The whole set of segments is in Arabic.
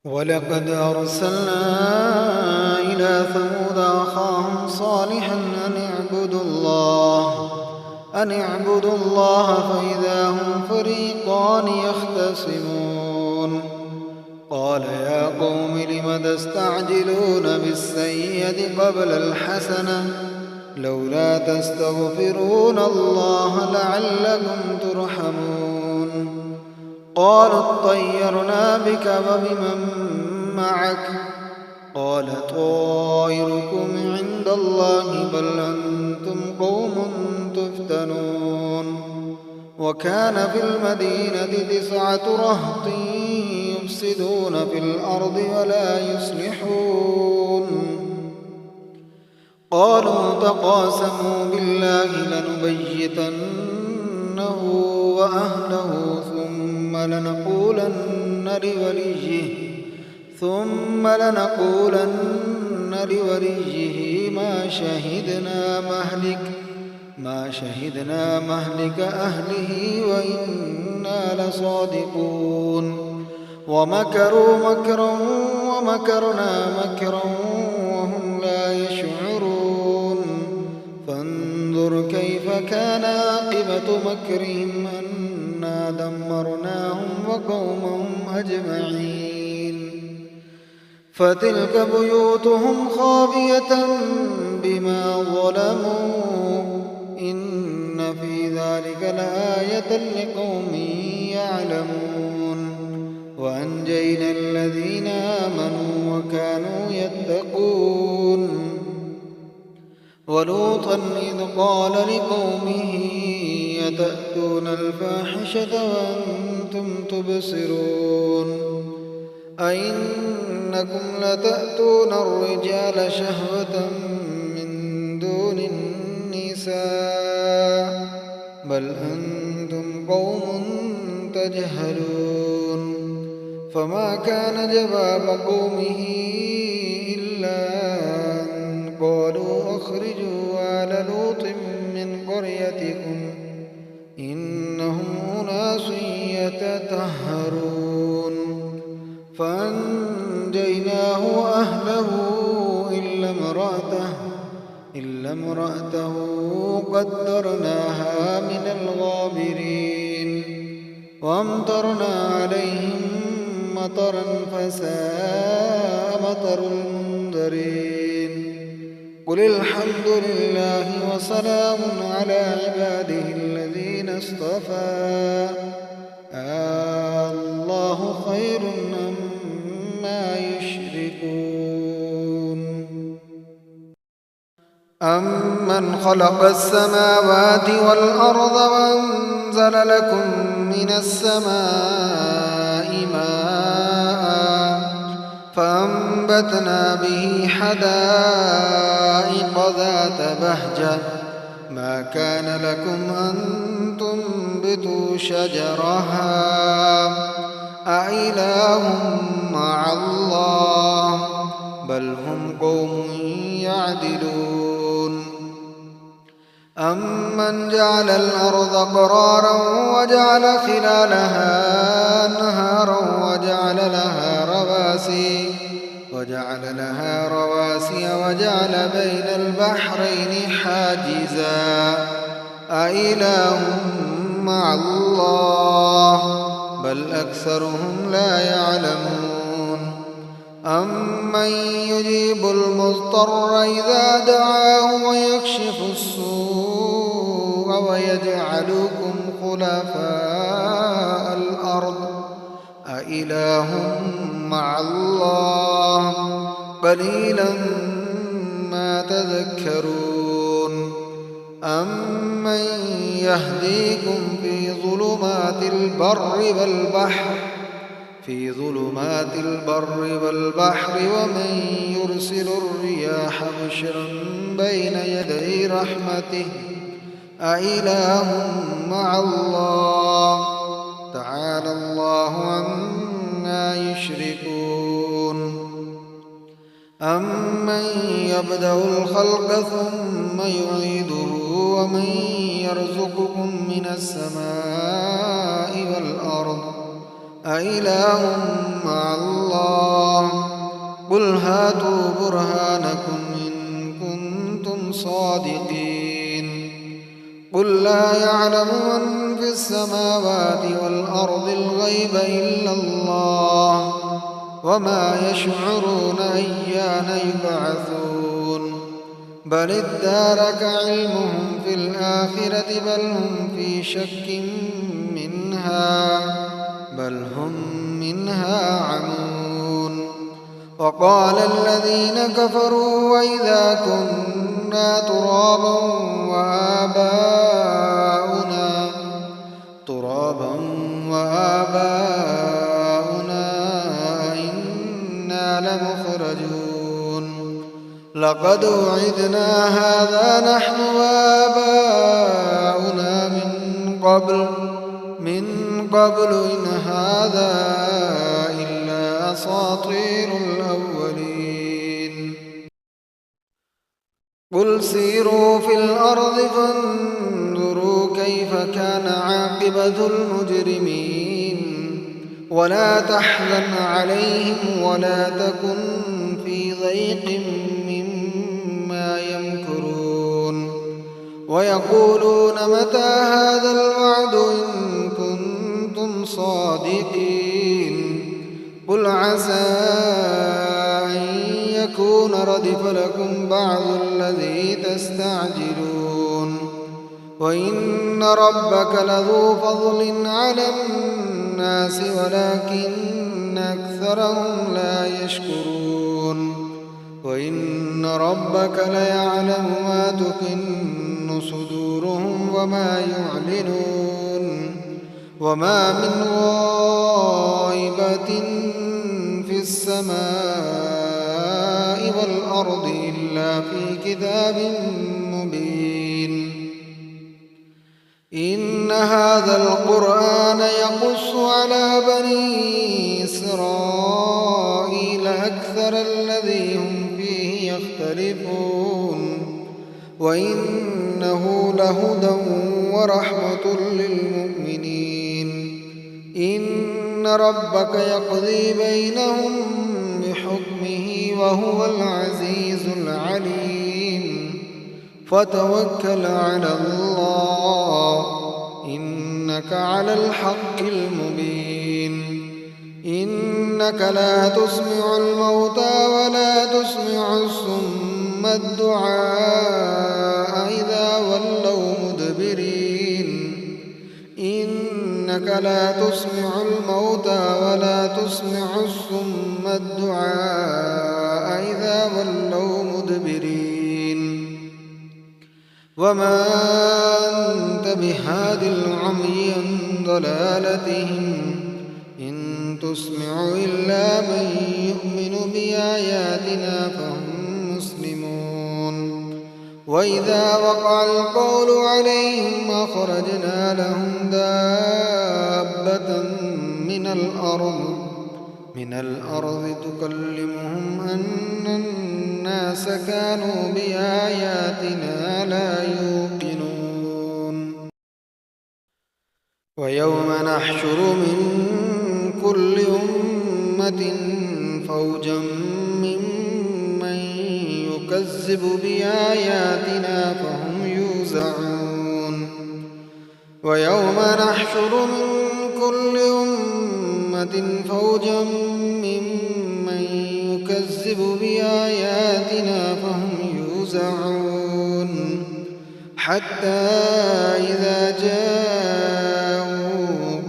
ولقد أرسلنا إلى ثمود أخاهم صالحا أن اعبدوا الله فإذا هم فريقان يختصمون. قال يا قوم لم تستعجلون بالسيئة قبل الحسنة لولا تستغفرون الله لعلكم ترحمون. قالوا اطيرنا بك وبمن معك قال طائركم عند الله بل أنتم قوم تفتنون. وكان في المدينة 9 رهط يفسدون في الأرض ولا يصلحون. قالوا تقاسموا بالله لنبيتنه وأهله ثم لنقولن لوليه ما شهدنا مهلك أهله وإنا لصادقون. ومكروا مكرا ومكرنا مكرا وهم لا يشعرون. فانظر كيف كان عاقبة مكرهم أنا دمرناهم وقومهم أجمعين. فتلك بيوتهم خاوية بما ظلموا إن في ذلك لآية لقوم يعلمون. وأنجينا الذين آمنوا وكانوا يتقون. ولوطا إذ قال لقومه أتأتون الفاحشة وأنتم تبصرون أئنكم لتأتون الرجال شهوة من دون النساء بل أنتم قوم تجهلون. فما كان جواب قومه إلا أن قالوا أخرجوا آل لوط من قريتكم إنهم أناس يتطهرون. فأنجيناه وأهله إلا امرأته قدرناها من الغابرين. وأمطرنا عليهم مطرا فساء مطر المنذرين. قل الحمد لله وسلام على عباده الذين اصطفى الله خير أما يشركون. أمن خلق السماوات والأرض وأنزل لكم من السماء ماء فأنبتنا به حدائق ذات بهجة ما كان لكم أن تنبتوا شجرها أإله مع الله بل هم قوم يعدلون. أمن جعل الأرض قرارا وجعل خلالها أنهارا وجعل لها رواسي وجعل بين البحرين حاجزا أإله مع الله بل أكثرهم لا يعلمون. أمن يجيب المضطر إذا دعاه ويكشف السوء ويجعلكم خلفاء الأرض أإله مع الله قليلا ما تذكرون. أمن يهديكم في ظلمات البر والبحر ومن يرسل الرياح بشرا بين يدي رحمته أإله مع الله تعالى الله عما يشركون. أمن يبدأ الخلق ثم يعيده ومن يرزقكم من السماء والأرض أإله مع الله قل هاتوا برهانكم إن كنتم صادقين قل لا يعلم من في السماوات والأرض الغيب إلا الله وما يشعرون أيان يبعثون بل ادارك علمهم في الآخرة بل هم في شك بل هم منها عمون وقال الذين كفروا وإذا كنا ترابا وآباؤنا إنا لمخرجون لقد وعدنا هذا نحن وآباؤنا من قبل إن هذا إلا أساطير الأولين قل سيروا في الأرض فانظروا كيف كان عاقبة المجرمين ولا تحزن عليهم ولا تكن في ضيق مما يمكرون ويقولون متى هذا الوعد إن كنتم صادقين قل عسى أن يكون ردف لكم بعض الذي تستعجلون وإن ربك لذو فضل على الناس ولكن أكثرهم لا يشكرون وإن ربك ليعلم ما تكن صدورهم وما يعلنون وما من غائبة في السماء والأرض إلا في كتاب مبين إن هذا القرآن يقص على بني إسرائيل أكثر الذي هم فيه يختلفون وإنه لهدى ورحمة للمؤمنين إن ربك يقضي بينهم بحكمه وهو العزيز العليم فتوكل على الله إنك على الحق المبين إنك لا تسمع الموتى ولا تسمع الصم الدعاء إذا ولوا مدبرين إنك لا تسمع الموتى ولا تسمع الصم الدعاء إذا ولوا مدبرين وما أنت بهاد العمي عن ضلالتهم إن تسمع إلا من يؤمن بآياتنا فهم مسلمون وإذا وقع القول عليهم أخرجنا لهم دابة من الأرض تكلمهم أن الناس كانوا بآياتنا لا يوقنون ويوم نحشر من كل أمة فوجا ممن يكذب بآياتنا فهم يوزعون ويوم نحشر من كل أمة فوجا ممن يكذب بآياتنا فهم يوزعون حتى إذا جاءوا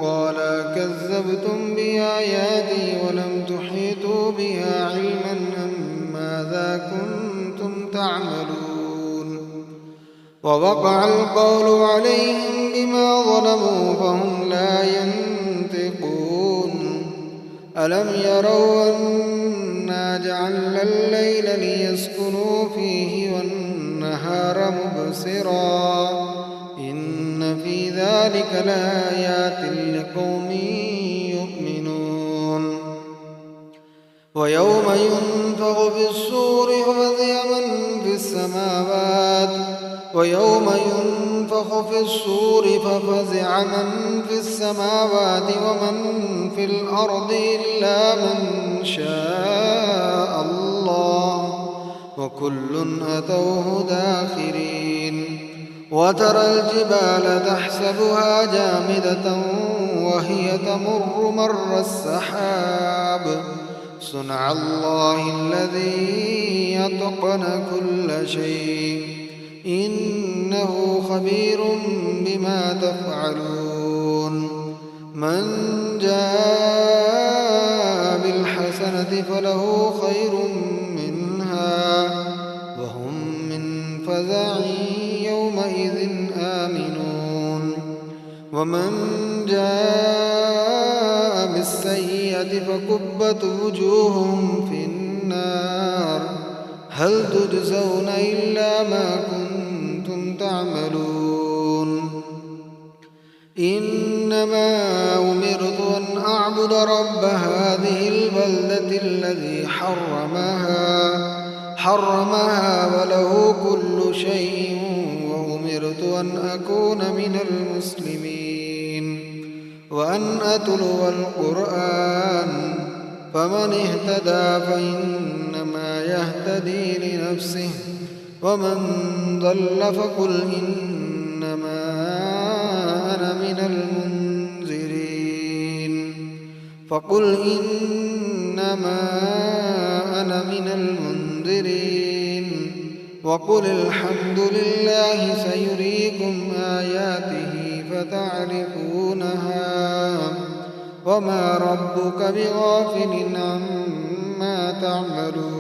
قال كذبتم بآياتي ولم تحيطوا بها علما أم ماذا كنتم تعملون ووقع القول عليهم بما ظلموا فهم لا ينطقون ألم يروا أنا جعلنا الليل ليسكنوا فيه والنهار مبصرا إن في ذلك لآيات لقوم يؤمنون ويوم ينفخ في الصور ففزع من في السماوات ومن في الأرض إلا من شاء الله وكل أتوه داخرين وترى الجبال تحسبها جامدة وهي تمر مر السحاب صنع الله الذي يتقن كل شيء إنه خبير بما تفعلون من جاء بالحسنة فله خير منها وهم من فزع يومئذ آمنون ومن جاء بالسيئة فكبت وجوههم في النار هل تجزون إلا ما كنتم تعملون إنما أمرت أن أعبد رب هذه البلدة الذي حرمها وله كل شيء وأمرت أن أكون من المسلمين وأن أتلو القرآن فمن اهتدى فإنما يهتدي لنفسه ومن ضل فقل إنما أنا من المنذرين وقل الحمد لله سيريكم آياته فتعرفونها وما ربك بغافل عما تعملون